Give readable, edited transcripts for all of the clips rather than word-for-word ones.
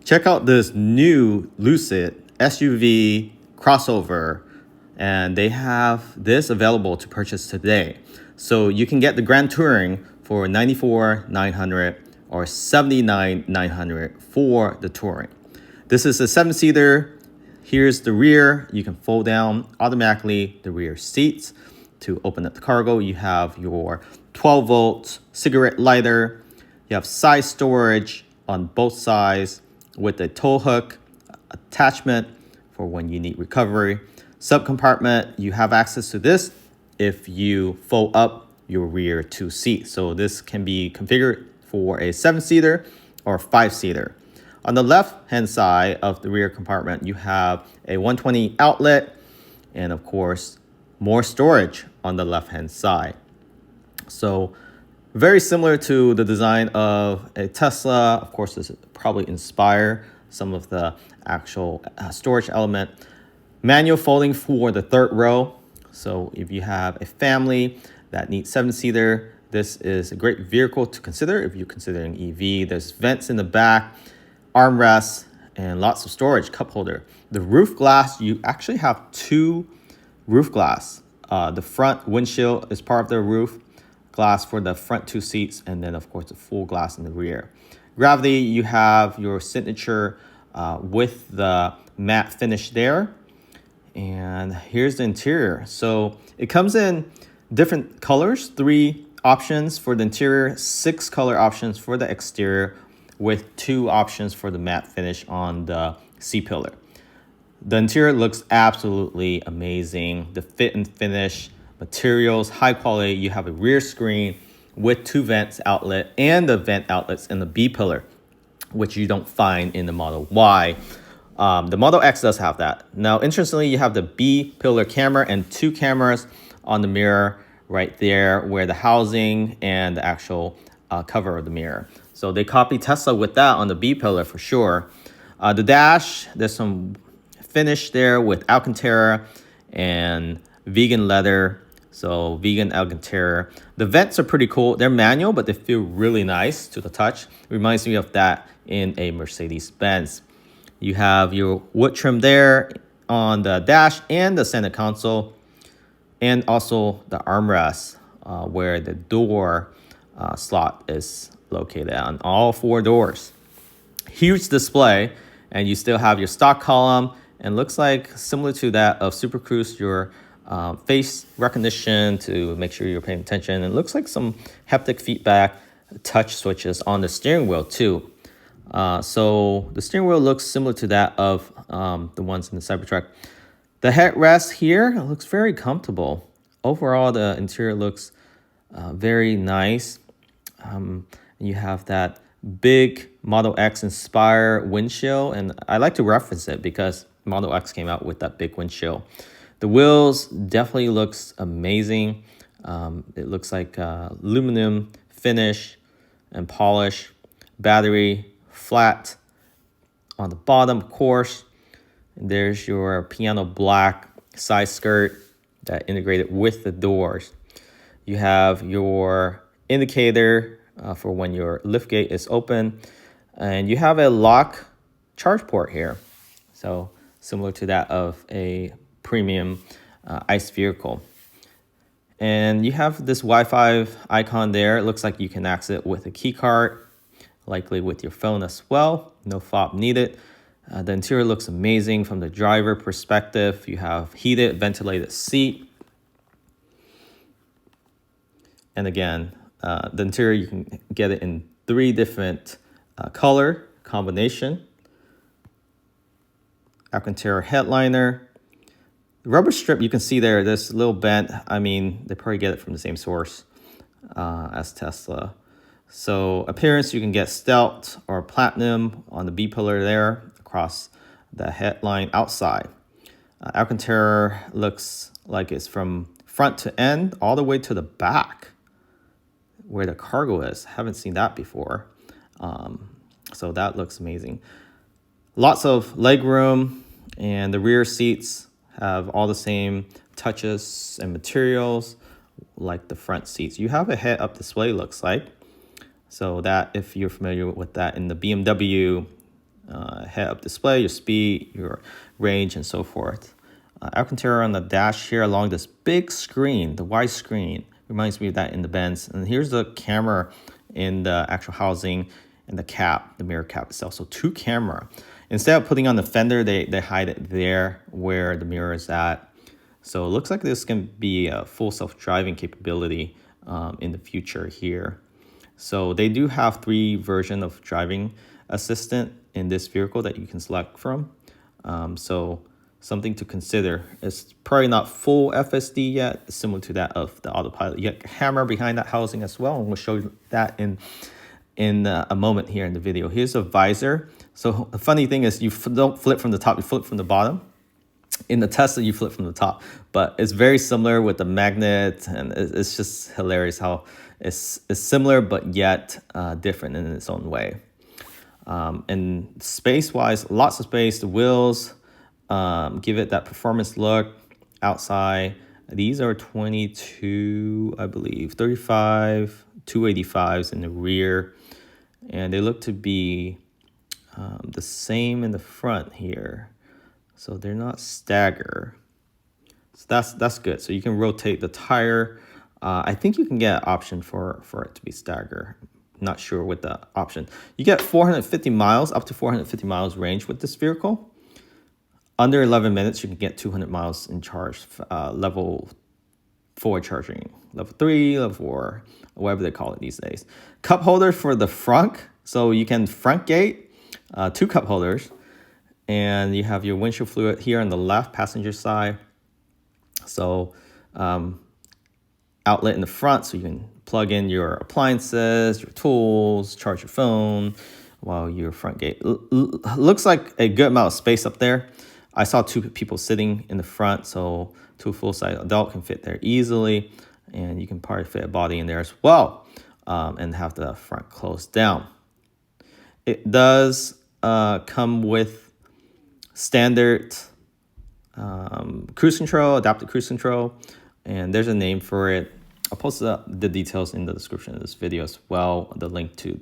Check out this new Lucid SUV crossover, and they have this available to purchase today. So you can get the Grand Touring for $94,900 or $79,900 for the Touring. This is a 7-seater. Here's the rear. You can fold down automatically the rear seats to open up the cargo. You have your 12-volt cigarette lighter. You have side storage on both sides with a tow hook attachment for when you need recovery. Subcompartment, you have access to this if you fold up your rear 2 seats. So this can be configured for a 7-seater or 5-seater. On the left-hand side of the rear compartment, you have a 120 outlet and, of course, more storage on the left-hand side. So very similar to the design of a Tesla. Of course, this probably inspire some of the actual storage element. Manual folding for the third row. So if you have a family that needs 7-seater, this is a great vehicle to consider if you're considering EV. There's vents in the back, armrests, and lots of storage, cup holder. The roof glass, you actually have 2 roof glass. The front windshield is part of the roof glass for the front 2 seats, and then of course the full glass in the rear. Gravity, you have your signature with the matte finish there. And here's the interior. So it comes in different colors, 3 options for the interior, 6 color options for the exterior, with 2 options for the matte finish on the C-pillar. The interior looks absolutely amazing. The fit and finish, materials, high quality. You have a rear screen with 2 vents outlet and the vent outlets in the B-pillar, which you don't find in the Model Y. The Model X does have that. Now, interestingly, you have the B-pillar camera and 2 cameras on the mirror right there where the housing and the actual cover of the mirror. So they copy Tesla with that on the B-pillar for sure. The dash, there's some finish there with Alcantara and vegan leather. So vegan Alcantara. The vents are pretty cool. They're manual, but they feel really nice to the touch. Reminds me of that in a Mercedes-Benz. You have your wood trim there on the dash and the center console, and also the armrest where the door slot is located on all 4 doors. Huge display, and you still have your stock column, and looks like similar to that of Super Cruise, your face recognition to make sure you're paying attention. It looks like some haptic feedback touch switches on the steering wheel too. So the steering wheel looks similar to that of the ones in the Cybertruck. The headrest here looks very comfortable. Overall, the interior looks very nice. You have that big Model X Inspire windshield, and I like to reference it because Model X came out with that big windshield. The wheels definitely looks amazing. It looks like aluminum finish and polish. Battery flat on the bottom, of course. And there's your piano black side skirt that integrated with the doors. You have your indicator for when your liftgate is open, and you have a lock charge port here. So similar to that of a premium ICE vehicle. And you have this Wi-Fi icon there. It looks like you can access it with a key card, likely with your phone as well. No fob needed. The interior looks amazing from the driver perspective. You have heated, ventilated seat. And again, the interior, you can get it in 3 different color combination. Alcantara headliner. The rubber strip, you can see there, this little bent. I mean, they probably get it from the same source as Tesla. So appearance, you can get stealth or platinum on the B pillar there across the headline outside. Alcantara looks like it's from front to end all the way to the back where the cargo is. Haven't seen that before. So that looks amazing. Lots of leg room, and the rear seats have all the same touches and materials like the front seats. You have a head-up display, looks like. So that, if you're familiar with that in the BMW head-up display, your speed, your range, and so forth. Alcantara on the dash here along this big screen, the wide screen, reminds me of that in the Benz. And here's the camera in the actual housing and the cap, the mirror cap itself. So 2 camera. Instead of putting on the fender, they hide it there where the mirror is at. So it looks like this can be a full self-driving capability in the future here. So they do have 3 versions of driving assistant in this vehicle that you can select from. So something to consider. It's probably not full FSD yet, similar to that of the autopilot. You get a camera behind that housing as well, and we'll show you that in a moment here in the video. Here's a visor. So the funny thing is you don't flip from the top, you flip from the bottom. In the Tesla, you flip from the top, but it's very similar with the magnet, and it's just hilarious how it's similar but yet different in its own way. And space-wise, lots of space. The wheels give it that performance look. Outside, these are 22, I believe, 35, 285s in the rear, and they look to be the same in the front here. So they're not stagger. So that's good. So you can rotate the tire. I think you can get an option for it to be stagger. Not sure with the option. You get 450 miles, up to 450 miles range with this vehicle. Under 11 minutes, you can get 200 miles in charge, level 4 charging. Level 3, level 4, whatever they call it these days. Cup holder for the front. So you can front gate, 2 cup holders. And you have your windshield fluid here on the left passenger side. So outlet in the front, so you can plug in your appliances, your tools, charge your phone while your front gate. Looks like a good amount of space up there. I saw 2 people sitting in the front, so 2 full-size adult can fit there easily. And you can probably fit a body in there as well and have the front closed down. It does come with standard cruise control, adaptive cruise control, and there's a name for it. I'll post the details in the description of this video as well, the link to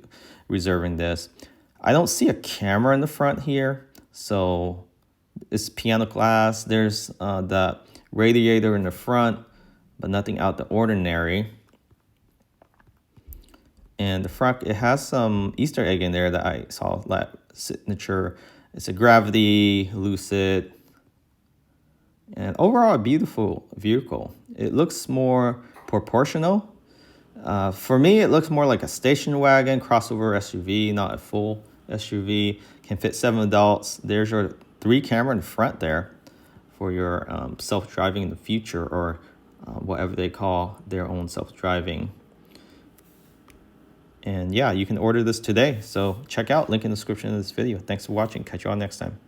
reserving this. I don't see a camera in the front here, so it's piano glass. There's the radiator in the front, but nothing out the ordinary. And the front, it has some Easter egg in there that I saw, that signature. It's a Gravity, Lucid, and overall a beautiful vehicle. It looks more proportional. For me, it looks more like a station wagon, crossover SUV, not a full SUV. Can fit 7 adults. There's your 3 camera in the front there for your self-driving in the future, or whatever they call their own self-driving. And yeah, you can order this today. So check out, link in the description of this video. Thanks for watching. Catch you all next time.